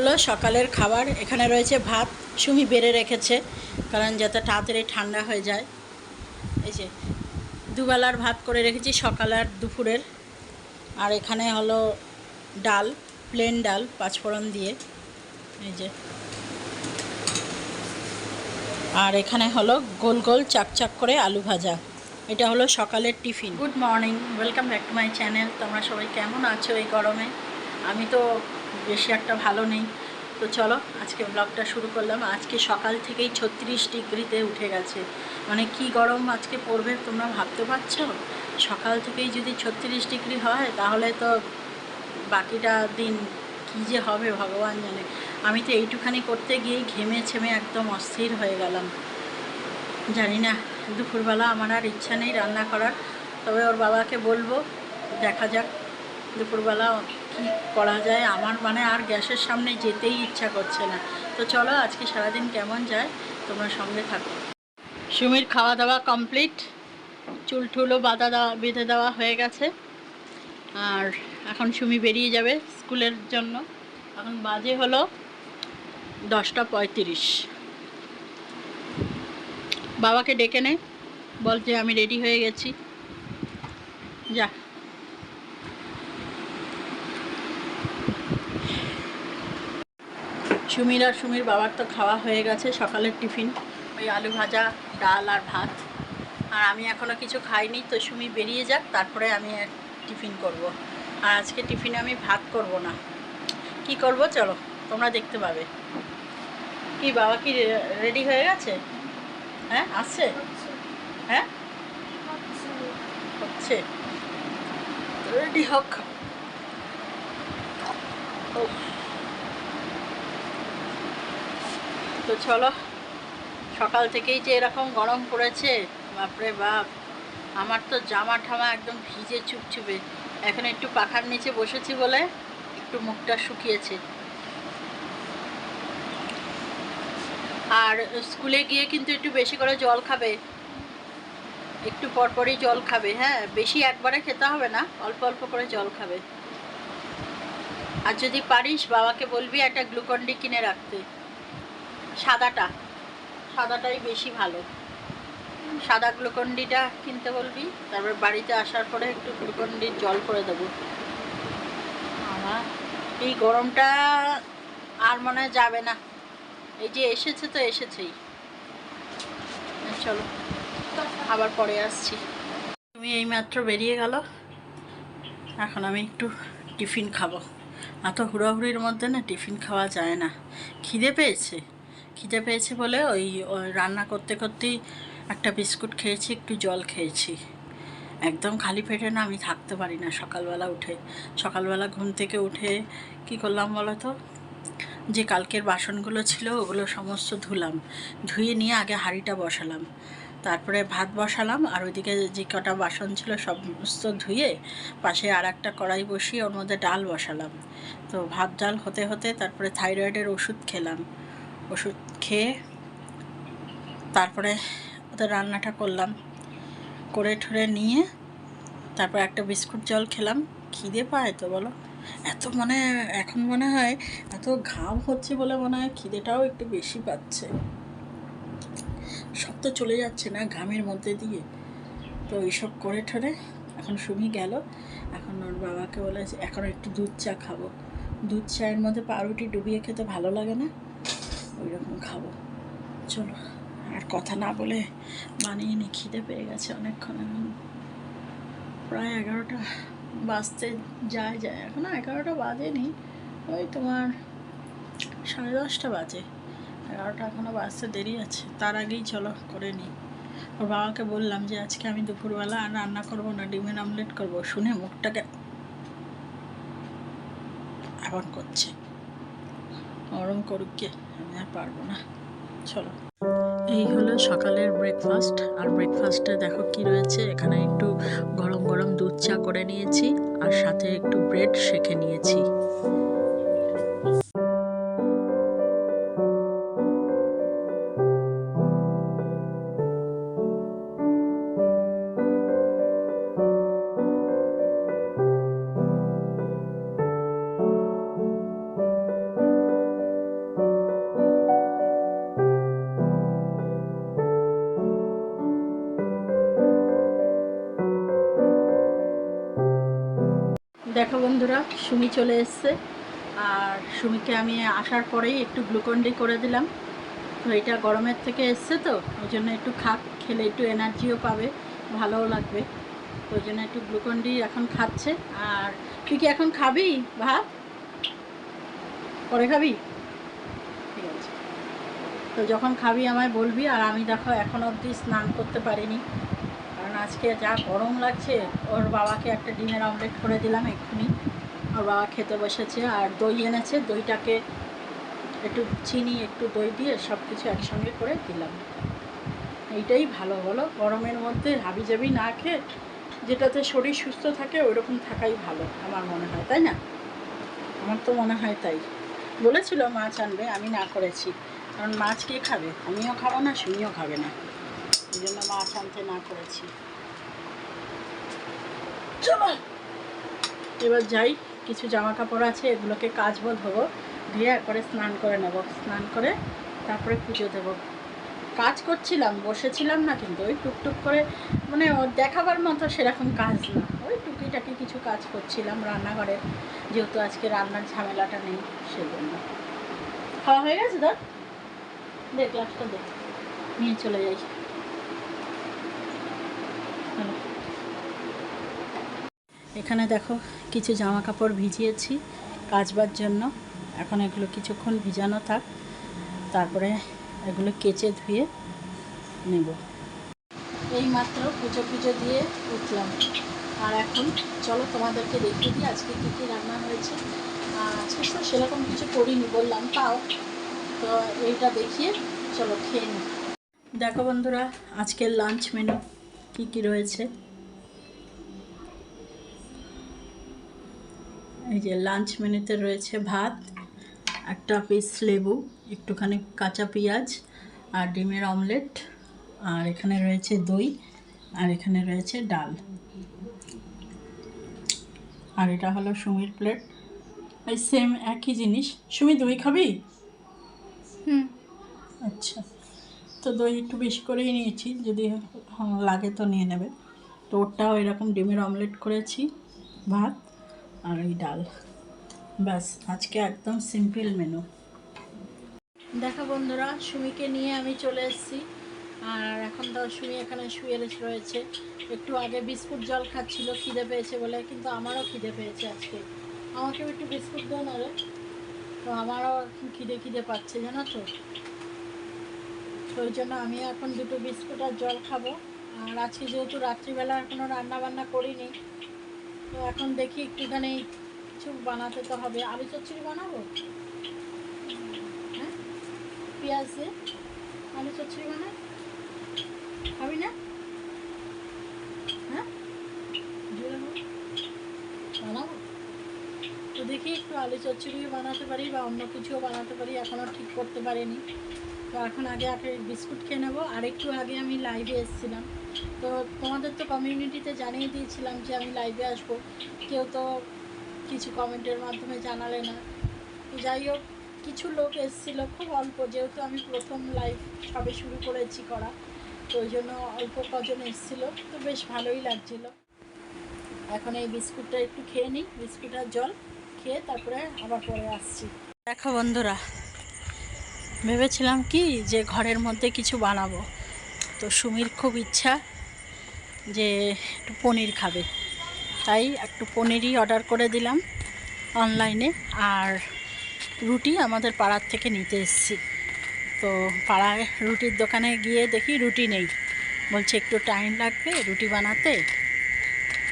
হলো সকালের খাবার। এখানে রয়েছে ভাত, সুমি বেড়ে রেখেছে কারণ যাতে তাড়াতাড়ি ঠান্ডা হয়ে যায়। এই যে দুবেলার ভাত করে রেখেছি, সকাল আর দুপুরের। আর এখানে হলো ডাল, প্লেন ডাল পাঁচফোড়ন দিয়ে। এই যে, আর এখানে হলো গোল গোল চাকচাক করে আলু ভাজা। এটা হলো সকালের tiffin. Good morning, welcome back to my channel. তোমরা সবাই কেমন আছো এই গরমে? আমি তো বেশি একটা ভালো নেই। তো চলো আজকে ব্লগটা শুরু করলাম। আজকে সকাল থেকেই 36 ডিগ্রিতে উঠে গেছে। মানে কি গরম আজকে পড়বে তোমরা ভাবতে পারছো? সকাল থেকেই যদি 36 ডিগ্রি হয় তাহলে তো বাকিটা দিন কী যে হবে ভগবান জানে। আমি তো এইটুখানি করতে গিয়েই ঘেমে ছেমে একদম অস্থির হয়ে গেলাম। জানি না, দুপুরবেলা আমার আর ইচ্ছা নেই রান্না করার। তবে ওর বাবাকে বলবো, দেখা যাক দুপুরবেলা কী করা যায়। আমার মানে আর গ্যাসের সামনে যেতেই ইচ্ছা করছে না। তো চলো আজকে সারাদিন কেমন যায় তোমরা সঙ্গে থাকো। সুমির খাওয়া দাওয়া কমপ্লিট, চুল টুলও বেঁধে দেওয়া হয়ে গেছে। আর এখন সুমি বেরিয়ে যাবে স্কুলের জন্য। এখন বাজে হলো 10টা 35। বাবাকে ডেকে নে, বল যে আমি রেডি হয়ে গেছি, যা। সুমির আর সুমির বাবার তো খাওয়া হয়ে গেছে সকালের টিফিন, ওই আলু ভাজা, ডাল আর ভাত। আর আমি এখনও কিছু খাইনি। তো সুমি বেরিয়ে যাক, তারপরে আমি টিফিন করব। আর আজকে টিফিনে আমি ভাত করব না। কি করব চলো তোমরা দেখতে পাবে। কি বাবা কি রেডি হয়ে গেছে? হ্যাঁ আসছে? হ্যাঁ হচ্ছে, রেডি হোক। তো চলো, সকাল থেকেই যে এরকম গরম পড়েছে, বাপরে বাপ। আমার তো জামা ঠামা একদম ভিজে চুপচুপে। এখন একটু পাখার নিচে বসেছি বলে একটু মুখটা শুকিয়েছে। আর স্কুলে গিয়ে কিন্তু একটু বেশি করে জল খাবে, একটু পরপরই জল খাবে। হ্যাঁ, বেশি একবারে খেতে হবে না, অল্প অল্প করে জল খাবে। আর যদি পারিস বাবাকে বলবি একটা গ্লুকন ডি কিনে রাখতে, সাদাটাই বেশি ভালো। সাদা গ্লুকন ডিটা কিনতে বলবি, তারপর বাড়িতে আসার পরে একটু গ্লুকন ডির জল করে দেবো। আমার এই গরমটা আর মনে হয় যাবে না। এই যে এসেছে তো এসেছেই। চলো আবার পরে আসছি। তুমি এইমাত্র বেরিয়ে গেল, এখন আমি একটু টিফিন খাবো। এত হুড়োহুড়ির মধ্যে না টিফিন খাওয়া যায় না। খিদে পেয়েছে বলে ওই রান্না করতে করতেই একটা বিস্কুট খেয়েছি, একটু জল খেয়েছি। একদম খালি পেটে না আমি থাকতে পারি না সকালবেলা ঘুম থেকে উঠে কি করলাম বলো তো? যে কালকের বাসনগুলো ছিল ওগুলো সমস্ত ধুয়ে নিয়ে আগে হাঁড়িটা বসালাম, তারপরে ভাত বসালাম। আর ওইদিকে যে কটা বাসন ছিল সমস্ত ধুয়ে পাশে আর একটা কড়াই বসিয়ে ওর মধ্যে ডাল বসালাম। তো ভাত ডাল হতে হতে তারপরে থাইরয়েডের ওষুধ খেলাম। ওষুধ খেয়ে তারপরে ওদের রান্নাটা করলাম, করে ঠরে নিয়ে তারপর একটা বিস্কুট জল খেলাম। খিদে পায় তো বলো? এত মানে এখন মনে হয় এত ঘাম হচ্ছে বলে মনে হয় খিদেটাও একটু বেশি পাচ্ছে। সব তো চলে যাচ্ছে না ঘামের মধ্যে দিয়ে। তো এইসব করে ঠরে এখন সুমি গেল। এখন ওর বাবাকে বলেছে এখন একটু দুধ চা খাবো। দুধ চায়ের মধ্যে পাউরুটি ডুবিয়ে খেতে ভালো লাগে না? ওই রকম খাবো। চলো আর কথা না বলে বানিয়ে নি, খিদে পেয়ে গেছে অনেকক্ষণ। এখন প্রায় 11টা বাজতে যায়, এখনও 11টা বাজেনি, ওই তোমার 10:30 বাজে। 11টা এখনও বাজতে দেরি আছে, তার আগেই চলো করে নিই। ওর বাবাকে বললাম যে আজকে আমি দুপুরবেলা আর রান্না করবো না, ডিমের অমলেট করবো। শুনে মুখটাকে এমন করছে, গরম করুক কে, আমি আর পারবো না। চলো, এই হলো সকালের ব্রেকফাস্ট। আর ব্রেকফাস্টে দেখো কি রয়েছে, এখানে একটু গরম গরম দুধ চা করে নিয়েছি আর সাথে একটু ব্রেড সেঁকে নিয়েছি। দেখো বন্ধুরা, সুমি চলে এসছে। আর সুমিকে আমি আসার পরেই একটু গ্লুকন্ডি করে দিলাম। তো এটা গরমের থেকে এসছে তো ওই জন্য একটু খেলে একটু এনার্জিও পাবে, ভালোও লাগবে। ওই জন্য একটু গ্লুকন্ডি এখন খাচ্ছে। আর তুই কি এখন খাবি ভাত? পরে খাবি? ঠিক আছে, তো যখন খাবি আমায় বলবি। আর আমি দেখো এখন অবধি স্নান করতে পারিনি, কারণ আজকে যা গরম লাগছে। ওর বাবাকে একটা ডিমের অমলেট করে দিলাম এক্ষুনি। ওর বাবা খেতে বসেছে। আর দই এনেছে, দইটাকে একটু চিনি একটু দই দিয়ে সব কিছু একসঙ্গে করে দিলাম। এইটাই ভালো, বলো? গরমের মধ্যে হাবিজাবি না খেয়ে যেটাতে শরীর সুস্থ থাকে ওইরকম থাকাই ভালো আমার মনে হয়, তাই না? আমার তো মনে হয় তাই। বলেছিল মাছ আনবে, আমি না করেছি, কারণ মাছ কে খাবে? আমিও খাবো না, সুমিও খাবে না, এই জন্য মাছ আনতে না করেছি। চলো এবার যাই, কিছু জামা কাপড় আছে, এগুলোকে কাচবো, ধোবো, ধুয়ে একবারে স্নান করে নেব। স্নান করে তারপরে পুজো দেবো। কাজ করছিলাম, বসেছিলাম না, কিন্তু ওই টুকটুক করে, মানে দেখাবার মতো সেরকম কাজ না, ওই টুকিটাকি কিছু কাজ করছিলাম রান্নাঘরে, যেহেতু আজকে রান্নার ঝামেলাটা নেই সেই জন্য। খাওয়া হয়ে গেছে? ধর দে, গ্লাসটা দে, নিয়ে চলে যাই। এখানে দেখো কিছু জামা কাপড় ভিজিয়েছি কাচবার জন্য। এখন এগুলো কিছুক্ষণ ভিজানো থাক, তারপরে এগুলো কেচে ধুয়ে নেব। এই মাত্র পুজো দিয়ে উঠলাম। আর এখন চলো তোমাদেরকে দেখিয়ে দিই আজকে কী কী রান্না হয়েছে। আজকে তো সেরকম কিছু করিনি, বললাম তাও, তো এইটা দেখিয়ে চলো খেয়ে নিই। দেখো বন্ধুরা, আজকের লাঞ্চ মেনু কী কী রয়েছে। এই যে লাঞ্চ মেনুতে রয়েছে ভাত, একটা পিস লেবু, একটুখানি কাঁচা পেঁয়াজ, আর ডিমের অমলেট, আর এখানে রয়েছে দই, আর এখানে রয়েছে ডাল। আর এটা হলো সুমির প্লেট, এই সেম একই জিনিস। সুমি দই খাবি? আচ্ছা, তো দই একটু বেশি করেই নিয়েছি, যদি লাগে তো নিয়ে নেবে। তো ওটাও এরকম ডিমের অমলেট করেছি, ভাত আর এই ডাল, ব্যাস। আজকে একদম সিম্পল মেনু। দেখো বন্ধুরা, সুমিকে নিয়ে আমি চলে এসেছি। আর এখন তো সুমি এখানে শুয়ে রয়েছে। একটু আগে বিস্কুট জল খাচ্ছিল খিদে পেয়েছে বলে, কিন্তু আমারও খিদে পেয়েছে আজকে। আমাকেও একটু বিস্কুট দেন আরে, তো আমারও এখন খিদে পাচ্ছে, জানো তো। ওই জন্য আমি এখন দুটো বিস্কুট আর জল খাবো। আর আজকে যেহেতু রাত্রিবেলা এখনও রান্না করিনি, তো এখন দেখি একটুখানি কিছু বানাতে তো হবে। আলু চচ্চড়ি বানাবো, হ্যাঁ, পেঁয়াজ দিয়ে আলু চচ্চড়ি বানাই, খাবি না? হ্যাঁ, বানাবো তো, দেখি একটু আলু চচ্চড়িও বানাতে পারি বা অন্য কিছুও বানাতে পারি, এখনও ঠিক করতে পারিনি। তো এখন আগে বিস্কুট খেয়ে নেবো। আর একটু আগে আমি লাইভে এসেছিলাম, তো তোমাদের তো কমিউনিটিতে জানিয়ে দিয়েছিলাম যে আমি লাইভে আসবো, কেউ তো কিছু কমেন্টের মাধ্যমে জানালে না। তো যাই হোক, কিছু লোক এসেছিলো, খুব অল্প, যেহেতু আমি প্রথম লাইভ সবে শুরু করেছি করা, তো ওই জন্য অল্প কজন এসেছিলো, তো বেশ ভালোই লাগছিলো। এখন এই বিস্কুটটা একটু খেয়ে নিই, বিস্কুট আর জল খেয়ে তারপরে আবার পরে আসছি। দেখো বন্ধুরা, ভেবেছিলাম কি যে ঘরের মধ্যে কিছু বানাবো, তো সুমির খুব ইচ্ছা যে একটু পনির খাবে, তাই একটু পনিরই অর্ডার করে দিলাম অনলাইনে। আর রুটি আমাদের পাড়ার থেকে নিতে এসেছি। তো পাড়ায় রুটির দোকানে গিয়ে দেখি রুটি নেই, বলছে একটু টাইম লাগবে রুটি বানাতে,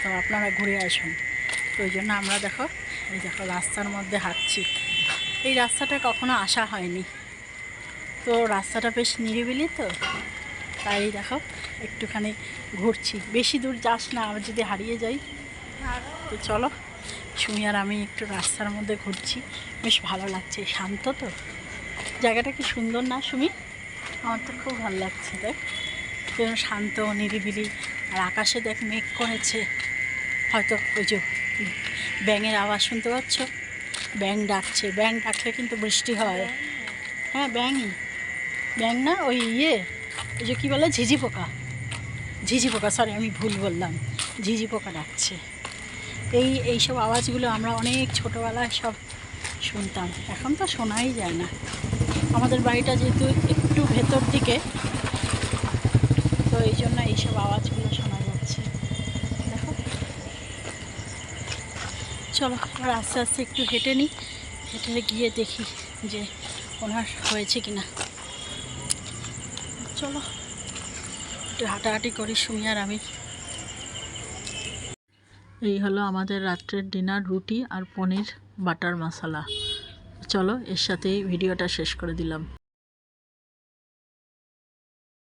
তো আপনারা ঘুরে আসুন। তো ওই জন্য আমরা এই দেখো রাস্তার মধ্যে হাঁটছি। এই রাস্তাটা কখনো আসা হয়নি, তো রাস্তাটা বেশ নিরিবিলি, তো তাই দেখো একটুখানি ঘুরছি। বেশি দূর যাস না, আবার যদি হারিয়ে যাই। তো চলো, সুমি আর আমি একটু রাস্তার মধ্যে ঘুরছি, বেশ ভালো লাগছে, শান্ত তো জায়গাটা। কি সুন্দর না সুমি? আমার তো খুব ভালো লাগছে, দেখ যেন শান্ত নিরিবিলি। আর আকাশে দেখ মেঘ করেছে, হয়তো ওই যে ব্যাঙের আওয়াজ শুনতে পাচ্ছ, ব্যাঙ ডাকছে। ব্যাঙ ডাকলে কিন্তু বৃষ্টি হয়। হ্যাঁ, ব্যাঙ না, ওই ওই যে কী বলে, ঝিঝি পোকা, সরি আমি ভুল বললাম, ঝিঝি পোকা ডাকছে। এইসব আওয়াজগুলো আমরা অনেক ছোটোবেলায় সব শুনতাম, এখন তো শোনাই যায় না। আমাদের বাড়িটা যেহেতু একটু ভেতর দিকে, তো এই জন্য এইসব আওয়াজগুলো শোনা যাচ্ছে। দেখো, চলো এবার আস্তে আস্তে একটু হেঁটে নিই, হেঁটে গিয়ে দেখি যে ওনার হয়েছে কি না। চলো একটু হাঁটাহাঁটি করি সুমি আর আমি। এই হলো আমাদের রাত্রের ডিনার, রুটি আর পনির বাটার মশলা। চলো এর সাথেই ভিডিওটা শেষ করে দিলাম।